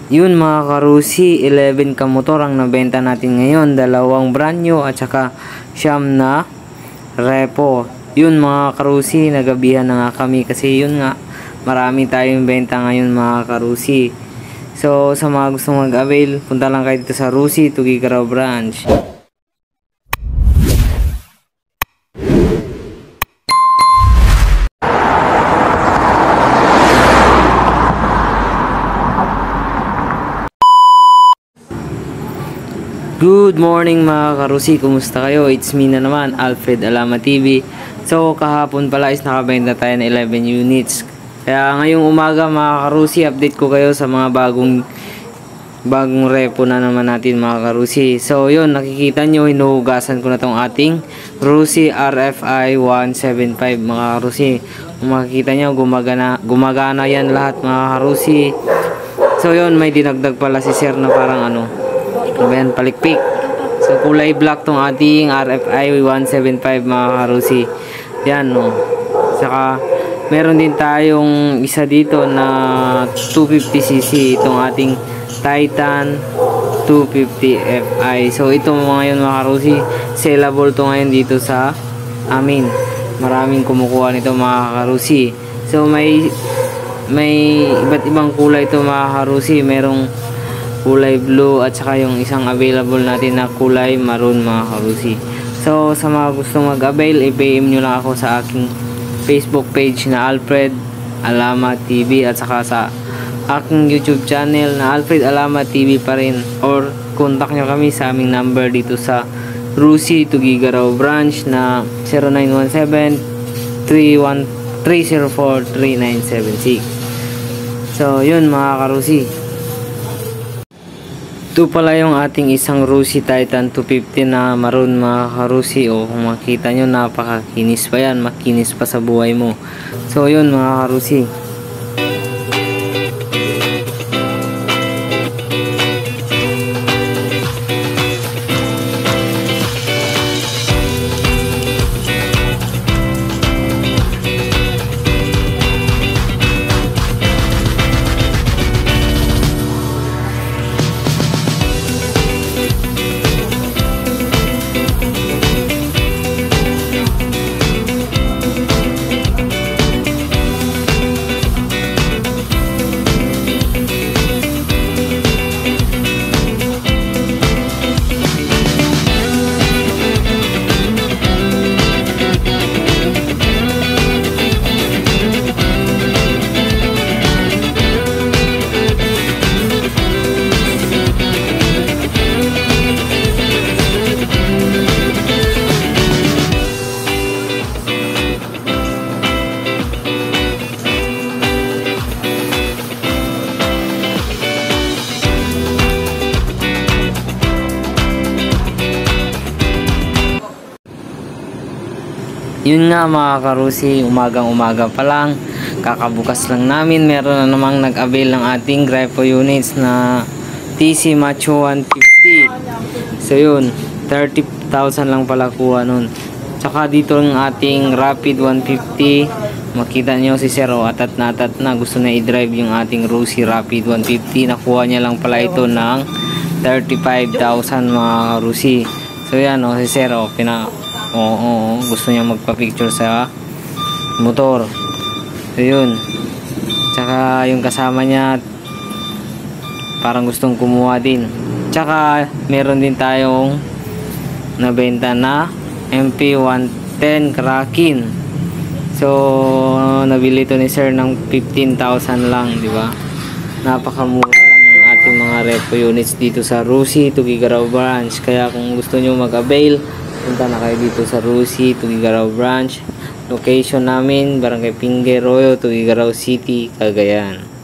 Yun mga karusi, 11 ka motor ang nabenta natin ngayon. 2 brand new at saka siyam na repo. Yun mga karusi, nagabihan na nga kami kasi yun nga, marami tayong benta ngayon mga karusi. So sa mga gustong mag-avail, punta lang kayo dito sa Rusi, Tugigaraw branch. Good morning mga karusi, kumusta kayo? It's me na naman, Alfred Alama TV. So kahapon pala is nakabenta tayo ng 11 units. Kaya ngayong umaga mga karusi, update ko kayo sa mga bagong repo na naman natin mga karusi. So yun, nakikita nyo, hinuhugasan ko na tong ating Rusi RFI 175 mga karusi. Kung makikita nyo, gumagana yan lahat mga karusi. So yun, may dinagdag pala si sir na parang ayan, palikpik. So kulay black tong ating RFI 175 mga karusi. Yan no. Saka meron din tayong isa dito na 250cc, itong ating Titan 250 Fi. So ito ngayon mga karusi, sellable to ngayon dito sa amin. Maraming kumukuha nito mga karusi. So may iba't ibang kulay ito mga karusi. Merong kulay blue at saka yung isang available natin na kulay maroon mga karusi. So sa mga gustong mag-avail, i-PM nyo lang ako sa aking Facebook page na Alfred Alama TV at saka sa aking YouTube channel na Alfred Alama TV pa rin, or contact nyo kami sa aming number dito sa Rusi, Tugigaraw branch na 0917-304-3976. So yun mga karusi, ito pala yung ating isang Rusi Titan 250 na maroon mga karusi. O kung makita nyo, napakakinis pa yan, makinis pa sa buhay mo. So yun mga karusi, yun nga mga karusi, umagang-umaga pa lang, kakabukas lang namin, meron na namang nag-avail ng ating Grepo units na TC Macho 150. So yun, 30,000 lang pala kuha nun. Tsaka dito ang ating Rapid 150, makita nyo si Sir, atat na gusto na i-drive yung ating Rusi Rapid 150. Nakuha niya lang pala ito ng 35,000 mga karusi. So yan si Sir, gusto niya magpa-picture sa motor. So yun, tsaka yung kasama niya parang gustong kumuha din. Tsaka meron din tayong nabenta na MP110 Kraken. So nabili ito ni sir ng 15,000 lang, di ba? Napakamura lang ang ating mga repo units dito sa Rusi, Tugigaraw branch. Kaya kung gusto niyo mag-avail, punta na kayo dito sa Rusi, Tugigaraw branch. Location namin, Barangay Pingue Royo, Tugigaraw City, Cagayan.